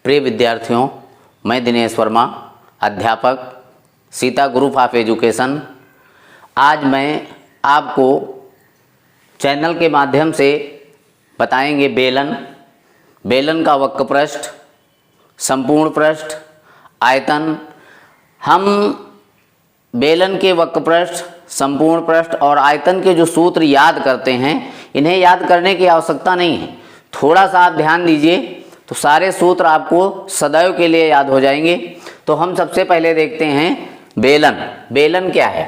प्रिय विद्यार्थियों, मैं दिनेश वर्मा, अध्यापक, सीता ग्रुप ऑफ एजुकेशन। आज मैं आपको चैनल के माध्यम से बताएंगे बेलन का वक्र पृष्ठ, संपूर्ण पृष्ठ, आयतन। हम बेलन के वक्र पृष्ठ, संपूर्ण पृष्ठ और आयतन के जो सूत्र याद करते हैं, इन्हें याद करने की आवश्यकता नहीं है। थोड़ा सा आप ध्यान दीजिए तो सारे सूत्र आपको सदैव के लिए याद हो जाएंगे। तो हम सबसे पहले देखते हैं बेलन क्या है।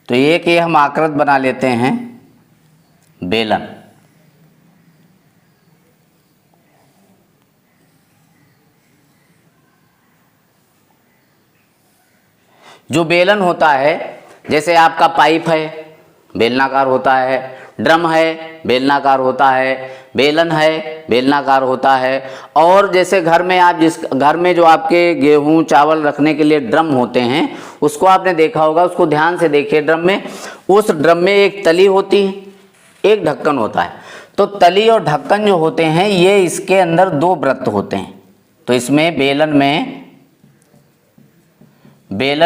तो ये कि हम आकृत बना लेते हैं बेलन। जो बेलन होता है, जैसे आपका पाइप है बेलनाकार होता है, ड्रम है बेलनाकार होता है, बेलन है बेलनाकार होता है। और जैसे घर में आप जिस घर में जो आपके गेहूं चावल रखने के लिए ड्रम होते हैं, उसको आपने देखा होगा, उसको ध्यान से देखिए। ड्रम में, उस ड्रम में एक तली होती है, एक ढक्कन होता है। तो तली और ढक्कन जो होते हैं, ये इसके अंदर दो वृत्त होते हैं। तो इसमें बेलन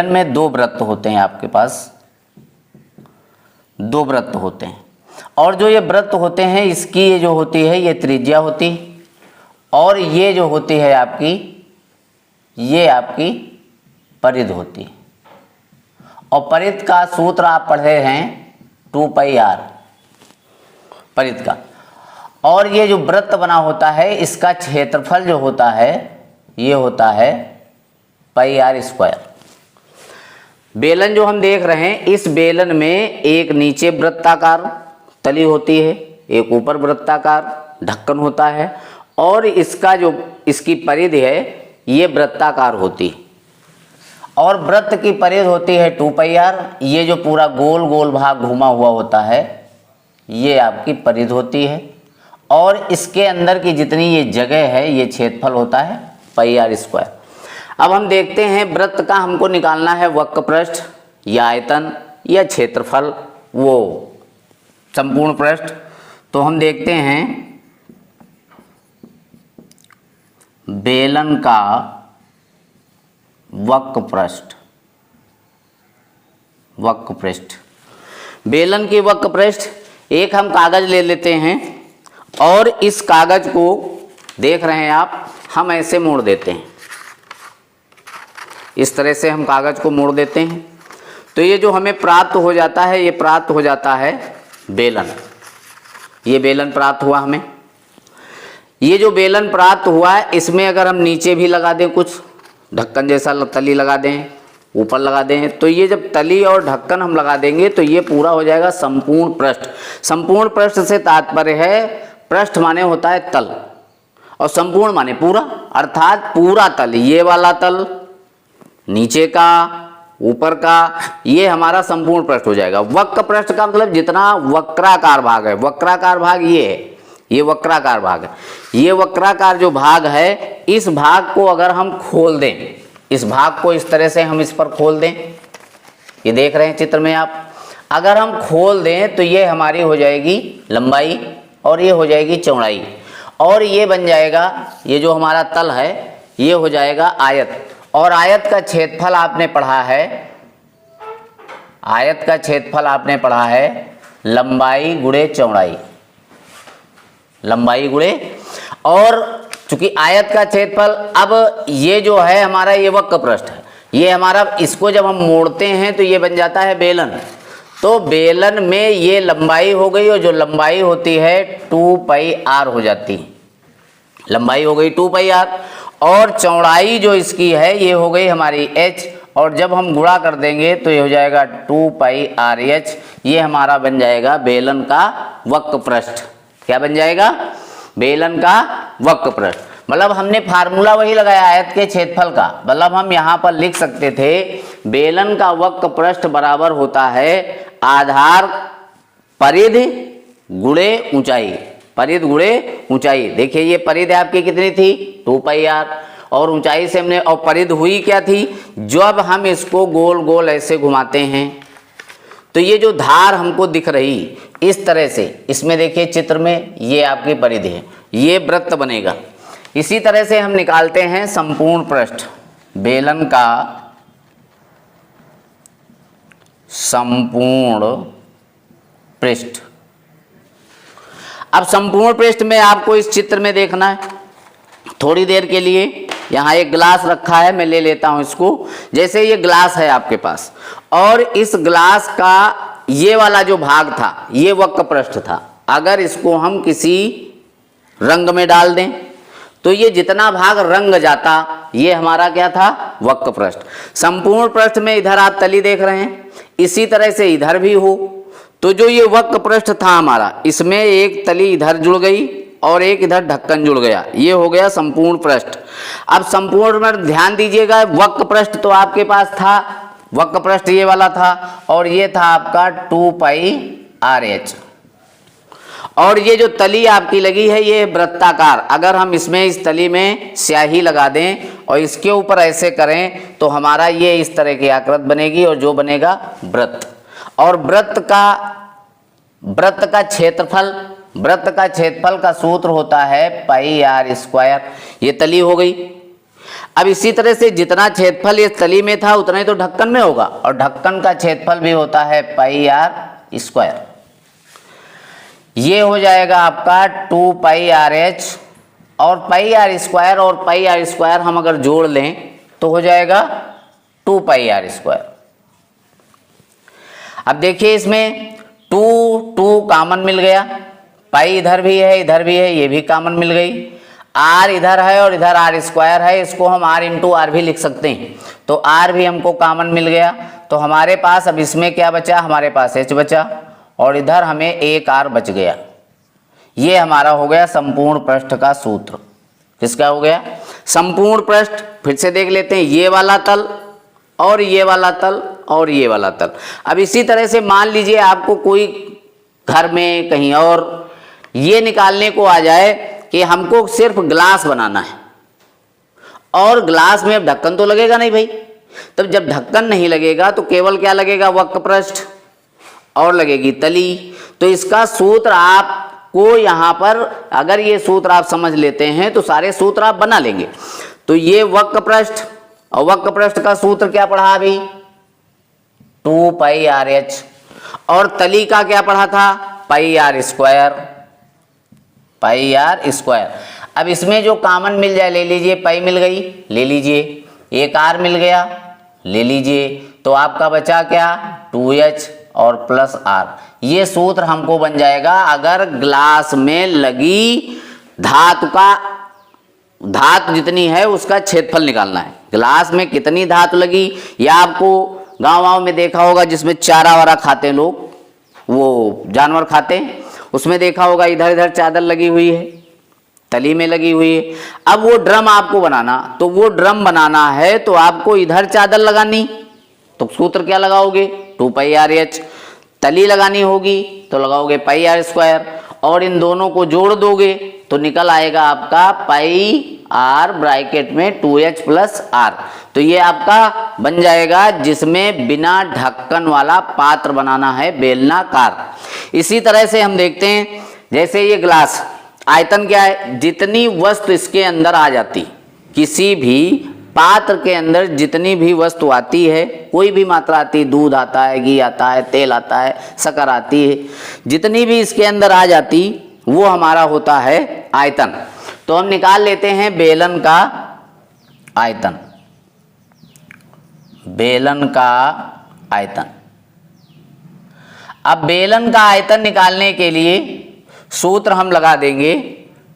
में दो वृत्त होते हैं, आपके पास दो वृत्त होते हैं। और जो ये वृत्त होते हैं, इसकी ये जो होती है ये त्रिज्या होती है, और ये जो होती है आपकी, ये आपकी परिधि होती है। और परिधि का सूत्र आप पढ़े हैं 2πr परिधि का। और ये जो वृत्त बना होता है, इसका क्षेत्रफल जो होता है ये होता है πr²। बेलन जो हम देख रहे हैं, इस बेलन में एक नीचे वृत्ताकार तली होती है, एक ऊपर वृत्ताकार ढक्कन होता है, और इसकी परिधि है ये वृत्ताकार होती है। और वृत्त की परिधि होती है 2πr। ये जो पूरा गोल गोल भाग घुमा हुआ होता है, ये आपकी परिधि होती है। और इसके अंदर की जितनी ये जगह है, ये क्षेत्रफल होता है πr²। अब हम देखते हैं वृत्त का हमको निकालना है वक्र पृष्ठ या आयतन या क्षेत्रफल, वो संपूर्ण पृष्ठ। तो हम देखते हैं बेलन का वक्र पृष्ठ। बेलन की वक्र पृष्ठ, एक हम कागज ले लेते हैं और इस कागज को देख रहे हैं आप, हम ऐसे मोड़ देते हैं। इस तरह से हम कागज को मोड़ देते हैं। तो ये जो हमें प्राप्त हो जाता है, ये प्राप्त हो जाता है बेलन। ये बेलन प्राप्त हुआ हमें। ये जो बेलन प्राप्त हुआ है, इसमें अगर हम नीचे भी लगा दें, कुछ ढक्कन जैसा तली लगा दें, ऊपर लगा दें, तो ये जब तली और ढक्कन हम लगा देंगे तो ये पूरा हो जाएगा संपूर्ण पृष्ठ। संपूर्ण पृष्ठ से तात्पर्य है, पृष्ठ माने होता है तल, और संपूर्ण माने पूरा, अर्थात पूरा तल। ये वाला तल, नीचे का, ऊपर का, ये हमारा संपूर्ण पृष्ठ हो जाएगा। वक्र पृष्ठ का मतलब जितना वक्राकार भाग है, वक्राकार भाग ये है, ये वक्राकार भाग है। ये वक्राकार जो भाग है, इस भाग को अगर हम खोल दें, इस भाग को इस तरह से हम इस पर खोल दें, ये देख रहे हैं चित्र में आप, अगर हम खोल दें तो ये हमारी हो जाएगी लंबाई और ये हो जाएगी चौड़ाई, और ये बन जाएगा, ये जो हमारा तल है ये हो जाएगा आयत। और आयत का क्षेत्रफल आपने पढ़ा है, आयत का क्षेत्रफल आपने पढ़ा है लंबाई गुणे चौड़ाई, लंबाई गुणे। और चूंकि आयत का क्षेत्रफल, अब ये जो है हमारा ये वक्र पृष्ठ है, ये हमारा, इसको जब हम मोड़ते हैं तो ये बन जाता है बेलन। तो बेलन में ये लंबाई हो गई, और जो लंबाई होती है 2πr हो जाती है, लंबाई हो गई 2πr। और चौड़ाई जो इसकी है ये हो गई हमारी h, और जब हम गुणा कर देंगे तो ये हो जाएगा 2πrh। ये हमारा बन जाएगा बेलन का वक्र पृष्ठ। क्या बन जाएगा? बेलन का वक्र पृष्ठ। मतलब हमने फार्मूला वही लगाया आयत के क्षेत्रफल का। मतलब हम यहाँ पर लिख सकते थे बेलन का वक्र पृष्ठ बराबर होता है आधार परिधि गुणे ऊंचाई, परिधि गुणे ऊंचाई। देखिए ये परिधि आपकी कितनी थी 2πr, और ऊंचाई से हमने, और परिधि हुई क्या थी, जब हम इसको गोल गोल ऐसे घुमाते हैं तो ये जो धार हमको दिख रही इस तरह से, इसमें देखिए चित्र में ये आपकी परिधि है, ये वृत्त बनेगा। इसी तरह से हम निकालते हैं संपूर्ण पृष्ठ, बेलन का संपूर्ण पृष्ठ। अब संपूर्ण पृष्ठ में आपको इस चित्र में देखना है, थोड़ी देर के लिए यहाँ एक ग्लास रखा है, मैं ले लेता हूँ इसको। जैसे ये ग्लास है आपके पास और इस ग्लास का ये वाला जो भाग था ये वक्र पृष्ठ था। अगर इसको हम किसी रंग में डाल दें तो ये जितना भाग रंग जाता ये हमारा क्या था, वक्र पृष्ठ। संपूर्ण पृष्ठ में इधर आप तली देख रहे हैं, इसी तरह से इधर भी हो, तो जो ये वक्र पृष्ठ था हमारा, इसमें एक तली इधर जुड़ गई और एक इधर ढक्कन जुड़ गया, ये हो गया संपूर्ण पृष्ठ। अब संपूर्ण में ध्यान दीजिएगा, वक्र पृष्ठ तो आपके पास था, वक्र पृष्ठ ये वाला था और ये था आपका 2πr/h। और ये जो तली आपकी लगी है ये वृत्ताकार, अगर हम इसमें इस तली में स्याही लगा दें और इसके ऊपर ऐसे करें तो हमारा ये इस तरह की आकृति बनेगी और जो बनेगा वृत्त। और वृत्त का क्षेत्रफल का सूत्र होता है πr²। ये तली हो गई। अब इसी तरह से जितना क्षेत्रफल इस तली में था उतना ही तो ढक्कन में होगा, और ढक्कन का क्षेत्रफल भी होता है πr²। ये हो जाएगा आपका 2πr/h, और πr² और πr² हम अगर जोड़ लें तो हो जाएगा 2πr²। अब देखिए इसमें 2 कॉमन मिल गया, पाई इधर भी है इधर भी है, ये भी कॉमन मिल गई। r इधर है और इधर r² है, इसको हम r इंटू आर भी लिख सकते हैं, तो r भी हमको कॉमन मिल गया। तो हमारे पास अब इसमें क्या बचा, हमारे पास h बचा और इधर हमें एक r बच गया। ये हमारा हो गया संपूर्ण पृष्ठ का सूत्र। किसका हो गया, संपूर्ण पृष्ठ। फिर से देख लेते हैं, ये वाला तल और ये वाला तल और ये वाला तल। अब इसी तरह से मान लीजिए आपको कोई घर में कहीं और ये निकालने को आ जाए कि हमको सिर्फ ग्लास बनाना है और ग्लास में अब ढक्कन तो लगेगा नहीं भाई। तब जब ढक्कन नहीं लगेगा तो केवल क्या लगेगा, वक्र पृष्ठ और लगेगी तली। तो इसका सूत्र आपको यहाँ पर, अगर ये सूत्र आप समझ लेते हैं तो सारे सूत्र आप बना लेंगे। तो ये वक्र पृष्ठ, और वक्र पृष्ठ का सूत्र क्या पढ़ा अभी, 2πr/h, और तली का क्या पढ़ा था, πr²। अब इसमें जो कॉमन मिल जाए ले लीजिए, पाई मिल गई ले लीजिए, एक r मिल गया ले लीजिए, तो आपका बचा क्या, 2h और प्लस r। ये सूत्र हमको बन जाएगा अगर ग्लास में लगी धातु जितनी है उसका क्षेत्रफल निकालना है। ग्लास में कितनी धातु लगी, या आपको गाँव में देखा होगा जिसमें चारा वारा खाते हैं लोग, वो जानवर खाते हैं, उसमें देखा होगा इधर इधर चादर लगी हुई है, तली में लगी हुई है। अब वो ड्रम आपको बनाना, तो वो ड्रम बनाना है तो आपको इधर चादर लगानी, तो सूत्र क्या लगाओगे, 2πr/h। तली लगानी होगी तो लगाओगे πr², और इन दोनों को जोड़ दोगे तो निकल आएगा आपका πr ब्रैकेट में 2h प्लस r। तो ये आपका बन जाएगा जिसमें बिना ढक्कन वाला पात्र बनाना है, बेलनाकार। इसी तरह से हम देखते हैं, जैसे ये ग्लास, आयतन क्या है, जितनी वस्तु इसके अंदर आ जाती, किसी भी पात्र के अंदर जितनी भी वस्तु आती है, कोई भी मात्रा आती है, दूध आता है, घी आता है, तेल आता है, शक्कर आती है, जितनी भी इसके अंदर आ जाती वो हमारा होता है आयतन। तो हम निकाल लेते हैं बेलन का आयतन। बेलन का आयतन, अब बेलन का आयतन निकालने के लिए सूत्र हम लगा देंगे।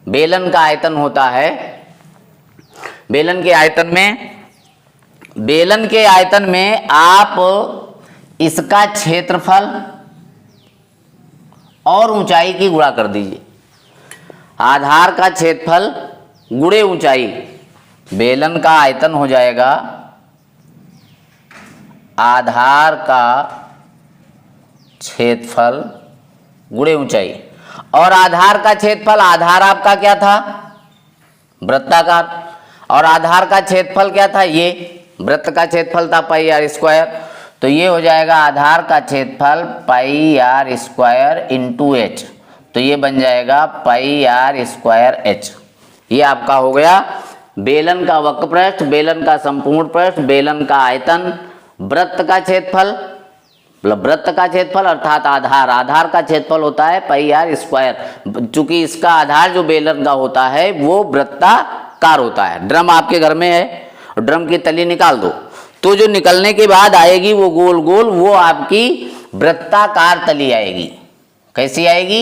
बेलन का आयतन होता है, बेलन के आयतन में आप इसका क्षेत्रफल और ऊंचाई की गुणा कर दीजिए। आधार का क्षेत्रफल गुणे ऊंचाई, बेलन का आयतन हो जाएगा आधार का क्षेत्रफल गुणे ऊंचाई। और आधार का क्षेत्रफल, आधार आपका क्या था, वृत्ताकार, और आधार का क्षेत्रफल क्या था, ये वृत्त का क्षेत्रफल था πr²। तो ये हो जाएगा आधार का क्षेत्रफल पाई आर स्क्वायर इंटू एच, तो ये बन जाएगा पाई आर स्क्वायर एच। ये आपका हो गया बेलन का वक्र पृष्ठ, बेलन का संपूर्ण पृष्ठ, बेलन का आयतन, वृत्त का क्षेत्रफल, वृत्त का क्षेत्रफल अर्थात आधार, आधार का क्षेत्रफल होता है पाई आर स्क्वायर। चूंकि इसका आधार जो बेलन का होता है वो वृत्ताकार होता है। ड्रम आपके घर में है, ड्रम की तली निकाल दो तो जो निकलने के बाद आएगी वो गोल गोल, वो आपकी वृत्ताकार तली आएगी। कैसी आएगी?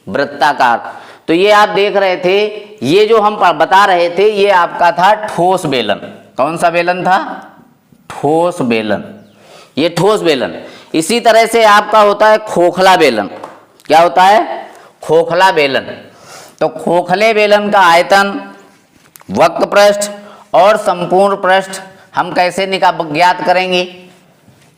वृत्ताकार। तो ये आप देख रहे थे, ये जो हम बता रहे थे ये आपका था ठोस बेलन। कौन सा बेलन था? ठोस बेलन। ये ठोस बेलन। इसी तरह से आपका होता है खोखला बेलन। क्या होता है? खोखला बेलन। तो खोखले बेलन का आयतन, वक्र पृष्ठ और संपूर्ण पृष्ठ हम कैसे ज्ञात करेंगे?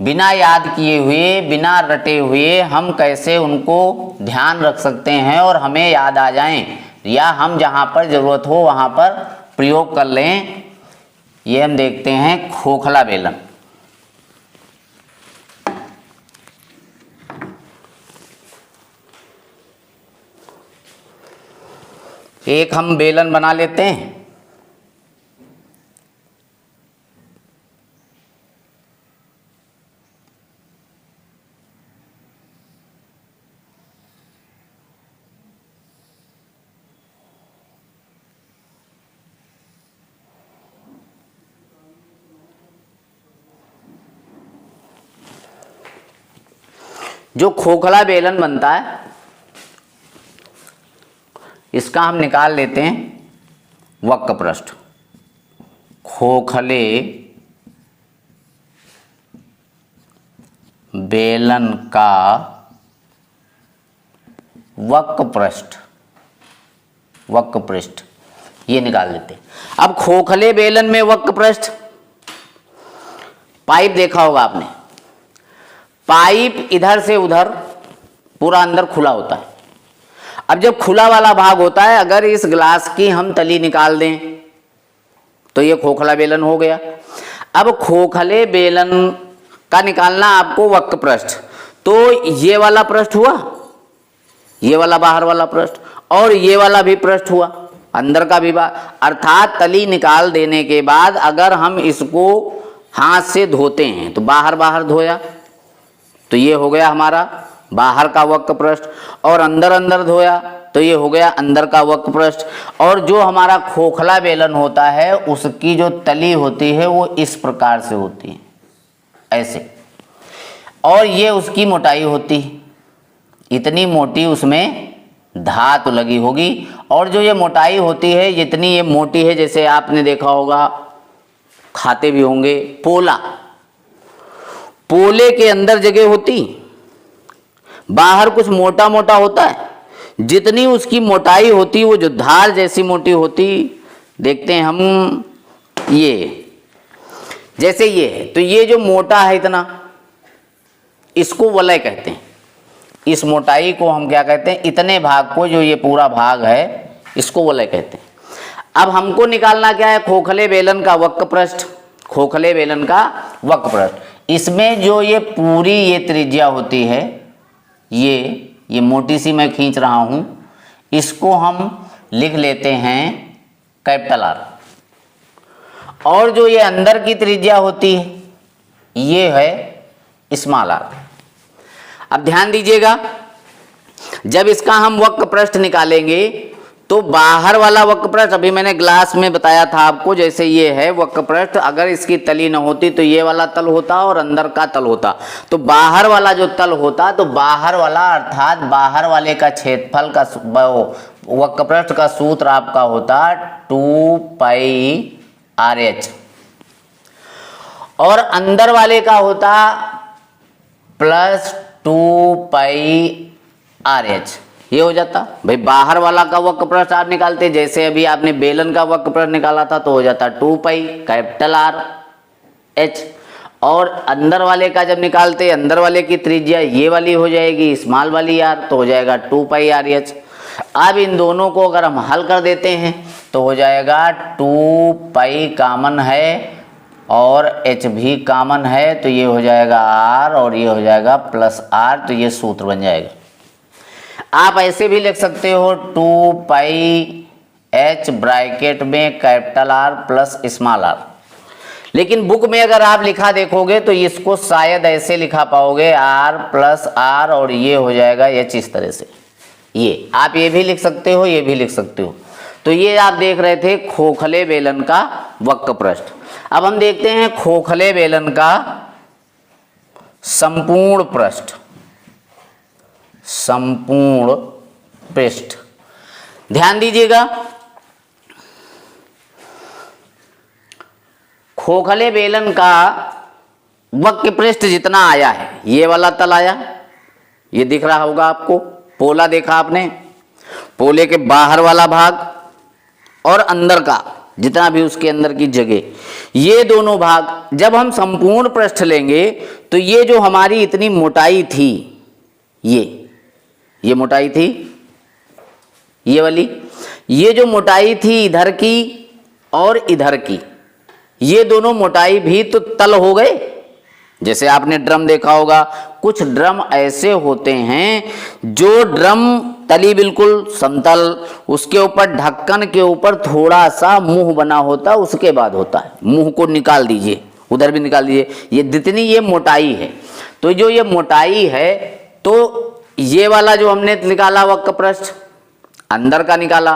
बिना याद किए हुए, बिना रटे हुए हम कैसे उनको ध्यान रख सकते हैं और हमें याद आ जाएं, या हम जहां पर जरूरत हो वहां पर प्रयोग कर लें। ये हम देखते हैं खोखला बेलन। एक हम बेलन बना लेते हैं। जो खोखला बेलन बनता है इसका हम निकाल लेते हैं वक्र पृष्ठ। खोखले बेलन का वक्र पृष्ठ, वक्र पृष्ठ ये निकाल लेते हैं। अब खोखले बेलन में वक्र पृष्ठ, पाइप देखा होगा आपने, पाइप इधर से उधर पूरा अंदर खुला होता है। अब जब खुला वाला भाग होता है, अगर इस ग्लास की हम तली निकाल दें तो ये खोखला बेलन हो गया। अब खोखले बेलन का निकालना आपको वक्र पृष्ठ, तो ये वाला पृष्ठ हुआ, ये वाला बाहर वाला पृष्ठ, और ये वाला भी पृष्ठ हुआ, अंदर का भी अर्थात तली निकाल देने के बाद अगर हम इसको हाथ से धोते हैं तो बाहर बाहर धोया तो ये हो गया हमारा बाहर का वक्र पृष्ठ, और अंदर अंदर धोया तो ये हो गया अंदर का वक्र पृष्ठ। और जो हमारा खोखला बेलन होता है उसकी जो तली होती है वो इस प्रकार से होती है, ऐसे, और ये उसकी मोटाई होती है, इतनी मोटी उसमें धातु लगी होगी। और जो ये मोटाई होती है, जितनी ये मोटी है, जैसे आपने देखा होगा, खाते भी होंगे, पोला, पोले के अंदर जगह होती, बाहर कुछ मोटा मोटा होता है, जितनी उसकी मोटाई होती वो जो धार जैसी मोटी होती। देखते हैं हम, ये जैसे ये है, तो ये जो मोटा है इतना, इसको वलय कहते हैं। इस मोटाई को हम क्या कहते हैं? इतने भाग को, जो ये पूरा भाग है, इसको वलय कहते हैं। अब हमको निकालना क्या है? खोखले बेलन का वक्र पृष्ठ, खोखले बेलन का वक्र पृष्ठ। इसमें जो ये पूरी ये त्रिज्या होती है, ये मोटी सी मैं खींच रहा हूं, इसको हम लिख लेते हैं कैपिटल आर, और जो ये अंदर की त्रिज्या होती है ये है स्मॉल आर। अब ध्यान दीजिएगा, जब इसका हम वक्र पृष्ठ निकालेंगे तो बाहर वाला वक्र पृष्ठ, अभी मैंने ग्लास में बताया था आपको, जैसे ये है वक्र पृष्ठ, अगर इसकी तली न होती तो ये वाला तल होता और अंदर का तल होता। तो बाहर वाला जो तल होता, तो बाहर वाला अर्थात बाहर वाले का क्षेत्रफल का वक्र पृष्ठ का सूत्र आपका होता 2 पाई RH, और अंदर वाले का होता +2 पाई RH। ये हो जाता भाई, बाहर वाला का वक्र पृष्ठ आप निकालते, जैसे अभी आपने बेलन का वक्र पृष्ठ निकाला था, तो हो जाता 2 पाई कैपिटल RH, और अंदर वाले का जब निकालते, अंदर वाले की त्रिज्या ये वाली हो जाएगी, स्मॉल वाली आर, तो हो जाएगा 2 पाई RH। अब इन दोनों को अगर हम हल कर देते हैं तो हो जाएगा 2 पाई कॉमन है, और h भी कॉमन है तो ये हो जाएगा r और ये हो जाएगा प्लस r, तो ये सूत्र बन जाएगा। आप ऐसे भी लिख सकते हो 2 पाई h ब्रैकेट में capital R plus small r, लेकिन बुक में अगर आप लिखा देखोगे तो इसको शायद ऐसे लिखा पाओगे r प्लस r और ये हो जाएगा h इस तरह से। ये आप ये भी लिख सकते हो, ये भी लिख सकते हो। तो ये आप देख रहे थे खोखले बेलन का वक्र पृष्ठ। अब हम देखते हैं खोखले बेलन का संपूर्ण पृष्ठ, संपूर्ण पृष्ठ। ध्यान दीजिएगा, खोखले बेलन का वक्र पृष्ठ जितना आया है, ये वाला तल आया, ये दिख रहा होगा आपको, पोला देखा आपने, पोले के बाहर वाला भाग और अंदर का जितना भी उसके अंदर की जगह, ये दोनों भाग जब हम संपूर्ण पृष्ठ लेंगे तो ये जो हमारी इतनी मोटाई थी, ये मोटाई थी, ये वाली, ये जो मोटाई थी इधर की और इधर की, ये दोनों मोटाई भी तो तल हो गए। जैसे आपने ड्रम देखा होगा, कुछ ड्रम ऐसे होते हैं जो ड्रम तली बिल्कुल समतल, उसके ऊपर ढक्कन के ऊपर थोड़ा सा मुंह बना होता है, उसके बाद होता है, मुंह को निकाल दीजिए, उधर भी निकाल दीजिए, ये जितनी ये मोटाई है, तो जो ये मोटाई है, तो ये वाला जो हमने निकाला वक्र पृष्ठ अंदर का निकाला,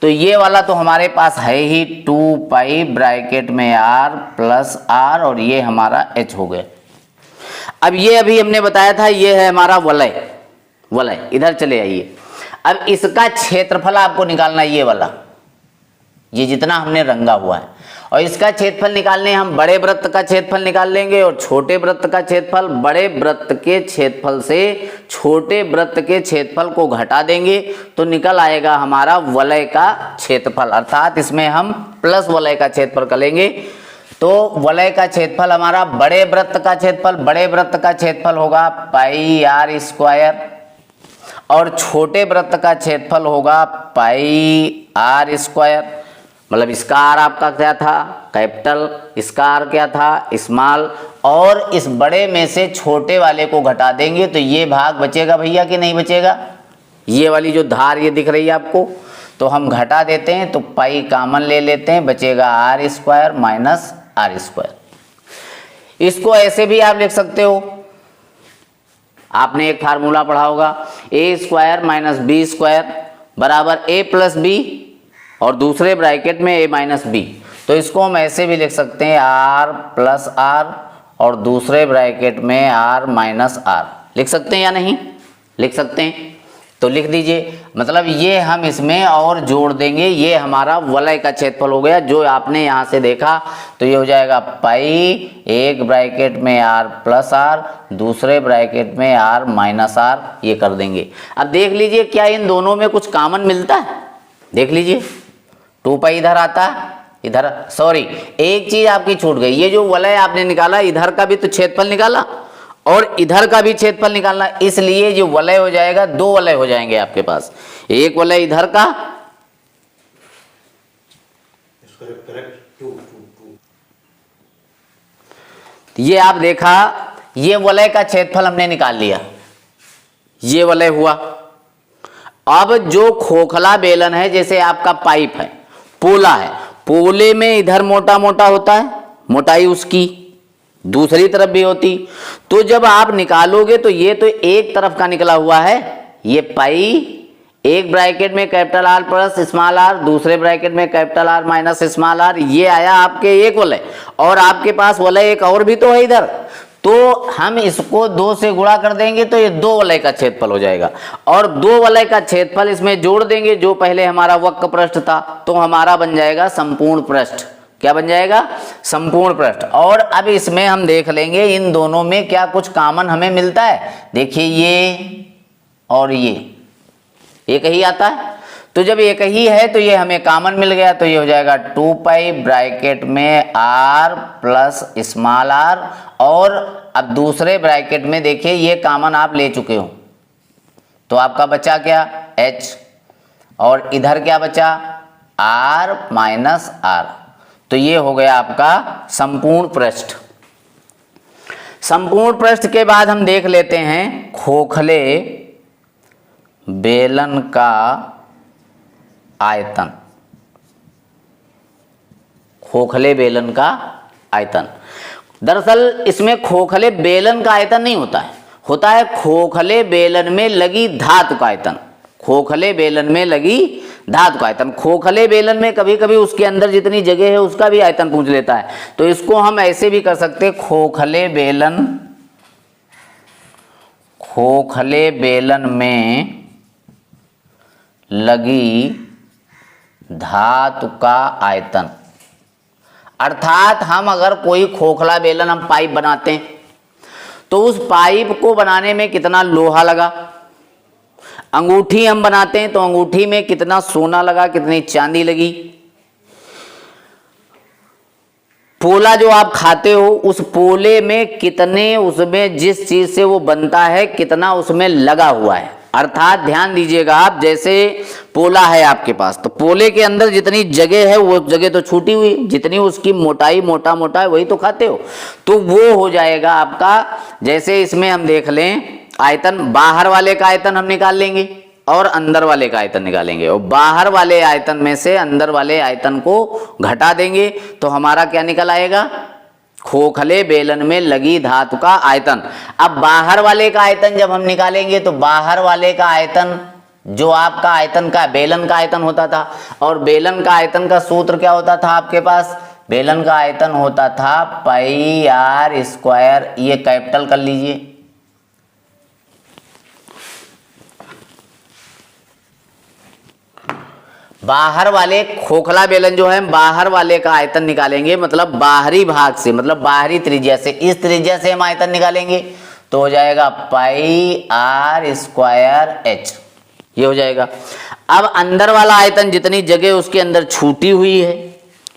तो ये वाला तो हमारे पास है ही 2 पाई ब्रैकेट में r प्लस r और ये हमारा h हो गया। अब ये अभी हमने बताया था ये है हमारा वलय, वलय इधर चले आइए। अब इसका क्षेत्रफल आपको निकालना है, ये वाला, ये जितना हमने रंगा हुआ है, और इसका क्षेत्रफल निकालने हम बड़े वृत्त का क्षेत्रफल निकाल लेंगे और छोटे वृत्त का क्षेत्रफल, बड़े वृत्त के क्षेत्रफल से छोटे वृत्त के क्षेत्रफल को घटा देंगे तो निकल आएगा हमारा वलय का क्षेत्रफल, अर्थात इसमें हम प्लस वलय का क्षेत्रफल करेंगे। तो वलय का क्षेत्रफल हमारा बड़े वृत्त का क्षेत्रफल, बड़े वृत्त का क्षेत्रफल होगा पाई r स्क्वायर और छोटे वृत्त का क्षेत्रफल होगा पाई r स्क्वायर। मतलब इसका r आपका क्या था कैपिटल, इसका r क्या था स्मॉल, और इस बड़े में से छोटे वाले को घटा देंगे तो ये भाग बचेगा भैया कि नहीं बचेगा। ये वाली जो धार ये दिख रही है आपको, तो हम घटा देते हैं तो पाई कॉमन ले लेते हैं, बचेगा r square minus r square. इसको ऐसे भी आप लिख सकते हो, आपने एक फार्मूला पढ़ा होगा, a square minus b square बराबर a प्लस बी और दूसरे ब्रैकेट में a माइनस बी। तो इसको हम ऐसे भी लिख सकते हैं r प्लस r और दूसरे ब्रैकेट में r माइनस r। लिख सकते हैं या नहीं लिख सकते हैं, तो लिख दीजिए। मतलब ये हम इसमें और जोड़ देंगे, ये हमारा वलय का क्षेत्रफल हो गया। जो आपने यहाँ से देखा तो ये हो जाएगा पाई, एक ब्रैकेट में r प्लस r, दूसरे ब्रैकेट में r माइनस r, ये कर देंगे। अब देख लीजिए क्या इन दोनों में कुछ कॉमन मिलता है, देख लीजिए 2 पाई इधर आता है, इधर सॉरी एक चीज आपकी छूट गई, ये जो वलय आपने निकाला इधर का भी तो क्षेत्रफल निकाला और इधर का भी क्षेत्रफल निकालना, इसलिए जो वलय हो जाएगा 2 वलय हो जाएंगे आपके पास, एक वलय इधर का ये आप देखा, ये वलय का क्षेत्रफल हमने निकाल लिया, ये वलय हुआ। अब जो खोखला बेलन है, जैसे आपका पाइप है, पोला है, पोले में इधर मोटा मोटा होता है, मोटाई उसकी दूसरी तरफ भी होती, तो जब आप निकालोगे तो ये तो एक तरफ का निकला हुआ है, ये पाई, एक ब्रैकेट में capital R plus small r, दूसरे ब्रैकेट में capital R minus small r, ये आया आपके एक वलय। और आपके पास वलय एक और भी तो है इधर, तो हम इसको 2 से गुणा कर देंगे तो ये 2 वलय का क्षेत्रफल हो जाएगा, और 2 वलय का क्षेत्रफल इसमें जोड़ देंगे जो पहले हमारा वक्र पृष्ठ था, तो हमारा बन जाएगा संपूर्ण पृष्ठ। क्या बन जाएगा संपूर्ण पृष्ठ। और अब इसमें हम देख लेंगे इन दोनों में क्या कुछ कॉमन हमें मिलता है। देखिए ये और ये एक ही आता है, तो जब एक ही है तो ये हमें कॉमन मिल गया, तो ये हो जाएगा 2 पाई ब्रैकेट में r प्लस स्मॉल r, और अब दूसरे ब्रैकेट में देखिए ये कॉमन आप ले चुके हो, तो आपका बचा क्या h, और इधर क्या बचा r माइनस r, तो तो ये हो गया आपका संपूर्ण पृष्ठ। संपूर्ण पृष्ठ के बाद हम देख लेते हैं खोखले बेलन का आयतन। खोखले बेलन का आयतन, दरअसल इसमें खोखले बेलन का आयतन नहीं होता है, होता है खोखले बेलन में लगी धातु का आयतन। खोखले बेलन में लगी धातु का आयतन। खोखले बेलन में कभी कभी उसके अंदर जितनी जगह है उसका भी आयतन पूछ लेता है, तो इसको हम ऐसे भी कर सकते हैं, खोखले बेलन में लगी धातु का आयतन। अर्थात हम अगर कोई खोखला बेलन हम पाइप बनाते हैं तो उस पाइप को बनाने में कितना लोहा लगा, अंगूठी हम बनाते हैं तो अंगूठी में कितना सोना लगा, कितनी चांदी लगी, पोला जो आप खाते हो उस पोले में कितने, उसमें जिस चीज से वो बनता है कितना उसमें लगा हुआ है। अर्थात ध्यान दीजिएगा आप, जैसे पोला है आपके पास तो पोले के अंदर जितनी जगह है वो जगह तो छूटी हुई, जितनी उसकी मोटाई मोटा मोटा है वही तो खाते हो, तो वो हो जाएगा आपका। जैसे इसमें हम देख लें आयतन, बाहर वाले का आयतन हम निकाल लेंगे और अंदर वाले का आयतन निकालेंगे, और बाहर वाले आयतन में से अंदर वाले आयतन को घटा देंगे तो हमारा क्या निकल आएगा, खोखले बेलन में लगी धातु का आयतन। अब बाहर वाले का आयतन जब हम निकालेंगे तो बाहर वाले का आयतन जो आपका आयतन का बेलन का आयतन होता था, और बेलन का आयतन का सूत्र क्या होता था आपके पास, बेलन का आयतन होता था पाई आर स्क्वायर, ये कैपिटल कर लीजिए। बाहर वाले खोखला बेलन जो है बाहर वाले का आयतन निकालेंगे, मतलब बाहरी भाग से, मतलब बाहरी त्रिज्या से, इस त्रिज्या से हम आयतन निकालेंगे तो हो जाएगा पाई आर स्क्वायर एच, ये हो जाएगा। अब अंदर वाला आयतन जितनी जगह उसके अंदर छूटी हुई है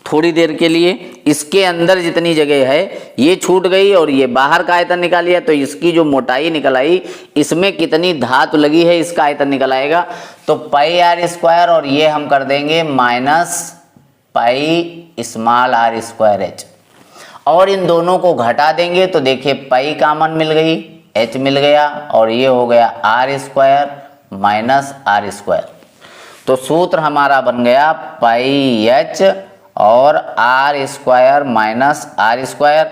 थोड़ी देर के लिए, इसके अंदर जितनी जगह है ये छूट गई और ये बाहर का आयतन निकाल लिया, तो इसकी जो मोटाई निकल आई इसमें कितनी धातु लगी है इसका आयतन निकल आएगा। तो पाई आर स्क्वायर और ये हम कर देंगे minus pi small r square h, और इन दोनों को घटा देंगे तो देखिए पाई कॉमन मिल गई, एच मिल गया, और ये हो गया r square minus r square. तो सूत्र हमारा बन गया पाई एच और r square minus r square,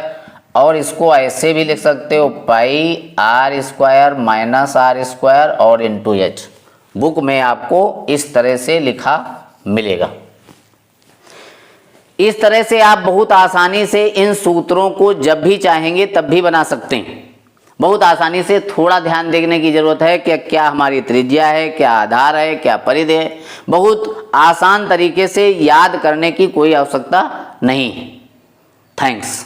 और इसको ऐसे भी लिख सकते हो pi r square minus r square और इंटू एच। बुक में आपको इस तरह से लिखा मिलेगा। इस तरह से आप बहुत आसानी से इन सूत्रों को जब भी चाहेंगे तब भी बना सकते हैं, बहुत आसानी से। थोड़ा ध्यान देने की जरूरत है कि क्या हमारी त्रिज्या है, क्या आधार है, क्या परिधि है। बहुत आसान तरीके से याद करने की कोई आवश्यकता नहीं है। थैंक्स।